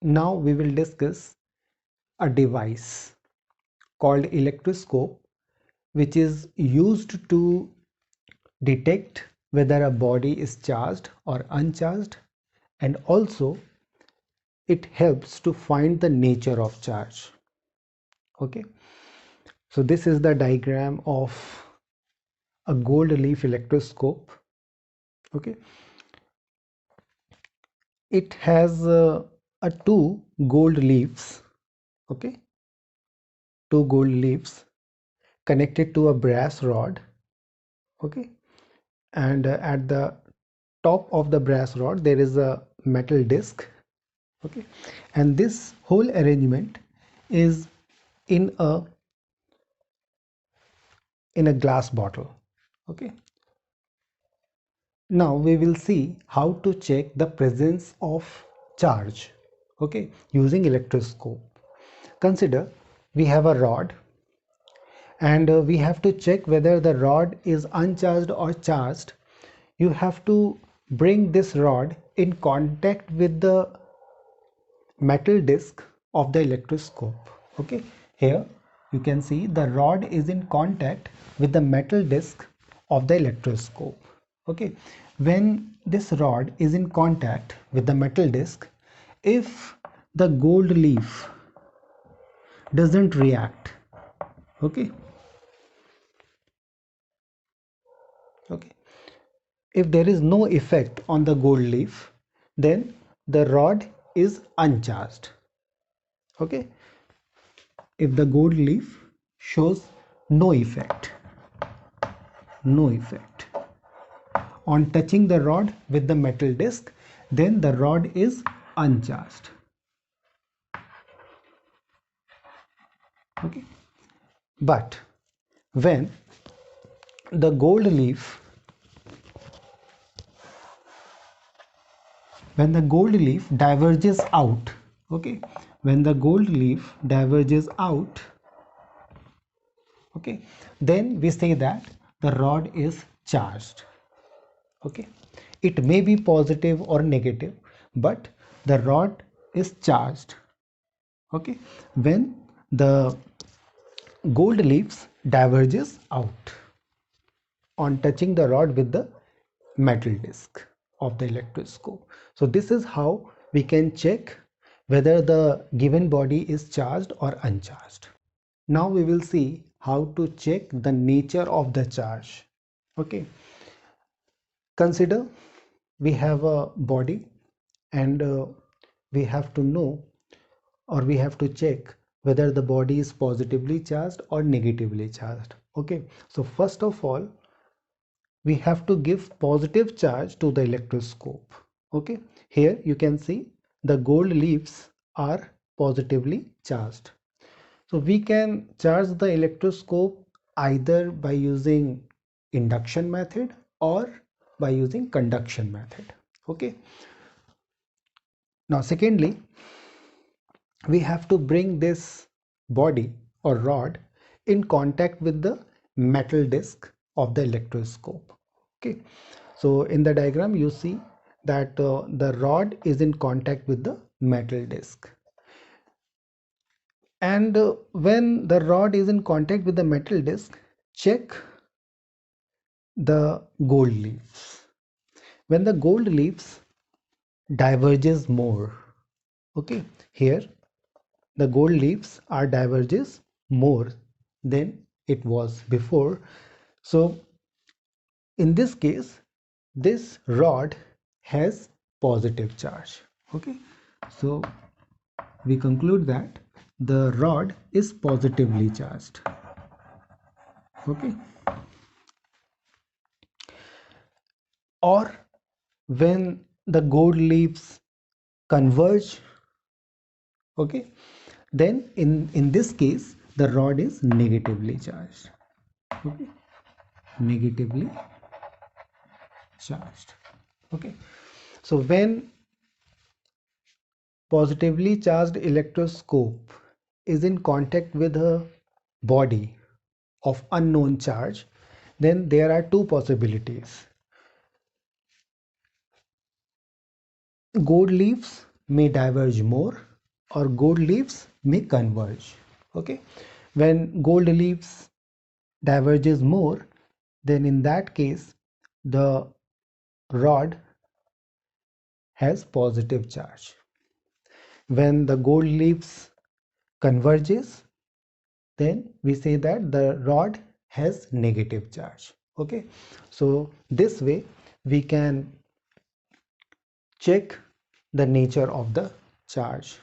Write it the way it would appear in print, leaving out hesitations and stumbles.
Now we will discuss a device called electroscope, which is used to detect whether a body is charged or uncharged, and also it helps to find the nature of charge. Okay, so this is the diagram of a gold leaf electroscope. Okay, it has a two gold leaves. Okay, two gold leaves connected to a brass rod. Okay, and at the top of the brass rod there is a metal disc. Okay, and this whole arrangement is in a glass bottle. Okay, now we will see how to check the presence of charge, okay, using electroscope. Consider we have a rod, and we have to check whether the rod is uncharged or charged. You have to bring this rod in contact with the metal disc of the electroscope. Okay, here you can see the rod is in contact with the metal disc of the electroscope. Okay, when this rod is in contact with the metal disc, if the gold leaf doesn't react, okay, okay, if there is no effect on the gold leaf, then the rod is uncharged. Okay, if the gold leaf shows no effect, no effect on touching the rod with the metal disc, then the rod is uncharged. Okay, but when the gold leaf diverges out, okay, when the gold leaf diverges out, okay, then we say that the rod is charged. Okay, it may be positive or negative, but the rod is charged. Okay, when the gold leaves diverges out on touching the rod with the metal disc of the electroscope. So this is how we can check whether the given body is charged or uncharged. Now we will see how to check the nature of the charge. Okay, consider we have a body, and we have to know, or we have to check whether the body is positively charged or negatively charged. Okay, so first of all we have to give positive charge to the electroscope. Okay, here you can see the gold leaves are positively charged. So we can charge the electroscope either by using induction method or by using conduction method. Okay, now secondly, we have to bring this body or rod in contact with the metal disc of the electroscope. Okay, so in the diagram you see that the rod is in contact with the metal disc, and when the rod is in contact with the metal disc, check the gold leaves. When the gold leaves diverges more, okay, here the gold leaves are diverges more than it was before. So in this case, this rod has positive charge. Okay, so we conclude that the rod is positively charged. Okay, or when the gold leaves converge, okay, then in this case the rod is negatively charged. Okay, negatively charged. Okay, so when positively charged electroscope is in contact with a body of unknown charge, then there are two possibilities. Gold leaves may diverge more, or gold leaves may converge. Okay, when gold leaves diverges more, then in that case the rod has positive charge. When the gold leaves converges, then we say that the rod has negative charge. Okay, so this way we can check the nature of the charge.